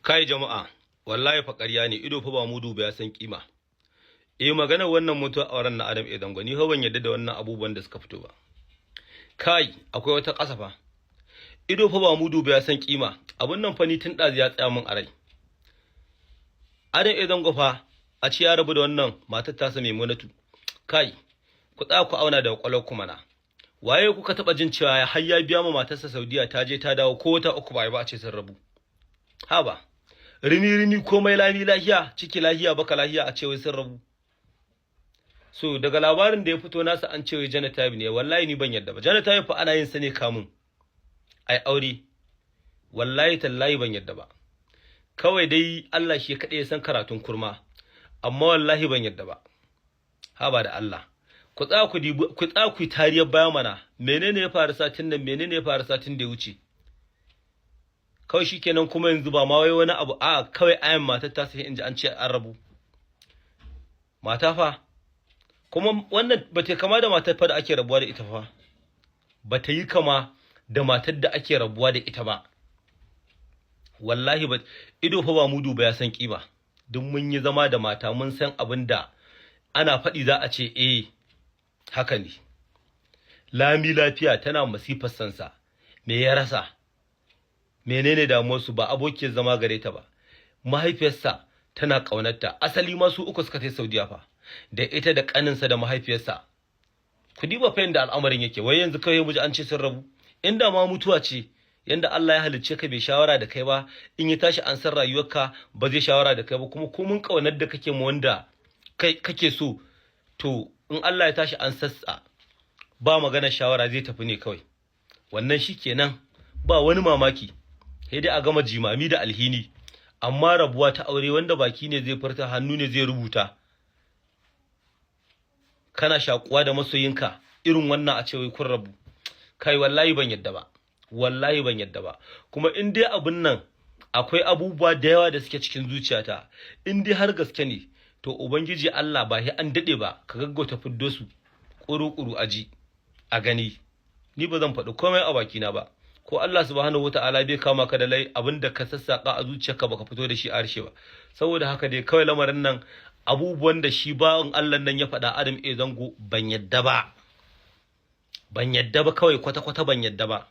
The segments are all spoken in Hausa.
Kai jama'a, wallahi fa ƙarya ne, ido fa ba mudu ba ya san kima. Maganar wannan mutuwar auren na Adam Zango ni fa ban yadda da wannan abubuwan da suka fito ba. Kai, akwai wata ƙasa fa. Ido fa ba mudu ba ya san kima. Abun nan fa ni tun ɗazu ya tsaya min a rai. Adam Zango fa a ce ya rabu da wannan matar tasa Maimunatu. Kai, ku tsaya ku auna da kwakwalwar ku mana. Waye kuka taɓa jin cewa har ya biya ma matarsa Saudiya ta je ta dawo ko wata uku ba a ce sun rabu. Haba. Rini komai lami lahiya, ciki lahiya baka lahiya a ce wai sun rabu. So daga labarin da ya fito nasa an ce wai Janatabi ne, wallahi ni ban yadda ba. Janatabi fa ana yin sa ne kamun ai aure. Wallahi tallahi ban yadda ba. Kawai dai Allah shi kaɗai ya san karatun kurma, amma wallahi ban yadda ba. Haba da Allah. Ku tsaya ku tariyar baya mana. Menene ya faru satin nan? Menene ya faru satin da ya wuce? Kawai shikenan kuma yanzu ba ma wai wani abu a kawai ayan matar ta sai inji an ce an rabu. Mata fa kuma wannan bata kama da matar fa da ake rabuwa da ita fa. Bata yi kama da matar da ake rabuwa da ita ba. Wallahi ba ido fa ba mudu ba ya san kima. Duk mun yi zama da mata mun san abin da ana faɗi za a ce haka ne. Lami lafiya tana masifar sansa. Me ya rasa? Menene damuwarsu? Ba abokiyar zama gare ta ba. Mahaifiyarsa tana ƙaunarta. Asali ma su uku suka tai Saudiya fa. Da ita da ƙaninsa da mahaifiyarsa. Ku diba fa yanda al'amarin yake. Wai yanzu kawai mu ji an ce sun rabu. Inda ma mutuwa ce, yanda Allah ya halicce ka bai shawara da kai ba, in ya tashi an san rayuwarka ba zai shawara da kai ba, kuma ko mun ƙaunar da kake mu wanda kake so, to in Allah ya tashi an sassa ba magana shawara zai tafi ne kawai. Wannan shikenan ba wani mamaki. Sai dai a gama jimami da alhini, amma rabuwa ta aure wanda baki ne zai furta, hannu ne zai rubuta, kana shakuwa da masoyinka irin wannan a ce wai kun rabu. Kai wallahi ban yadda ba, wallahi ban yadda ba. Kuma in dai abun nan akwai abubuwa da yawa da suke cikin zuciyata, in dai har gaske ne, to ubangiji Allah ba sai an dade ba ka gaggauta fiddo su kuru aji a gani. Ni ba zan faɗi komai a bakina ba. Ko Allah subhanahu wataala bai kama ka da abinda ka sassaka a zuciyarka baka fito da shi a harshe ba. Saboda haka dai kawai lamarin nan abubuwan da shi bawon Allah nan ya faɗa Adam Zango ban yadda ba. Ban yadda ba kawai kwata ban yadda ba.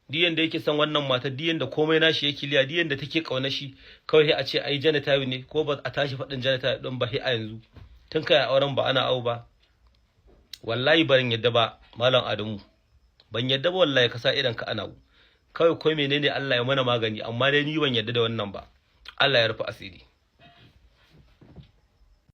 Diyan da yake san wannan mata, diyan da komai nashi yake liya, diyan da take kauna shi, kawai a ce ai Janatabi ne, ko ba a tashi faɗin Janatabi din ba sai a yanzu. Tun kai auren ba ana au ba. Wallahi ban yadda ba Malam Adamu. Ban yadda ba wallahi ka sa idan ka ana kawai menene Allah ya mana magani, amma dai ni ban yadda da wannan ba. Allah ya rufe asiri.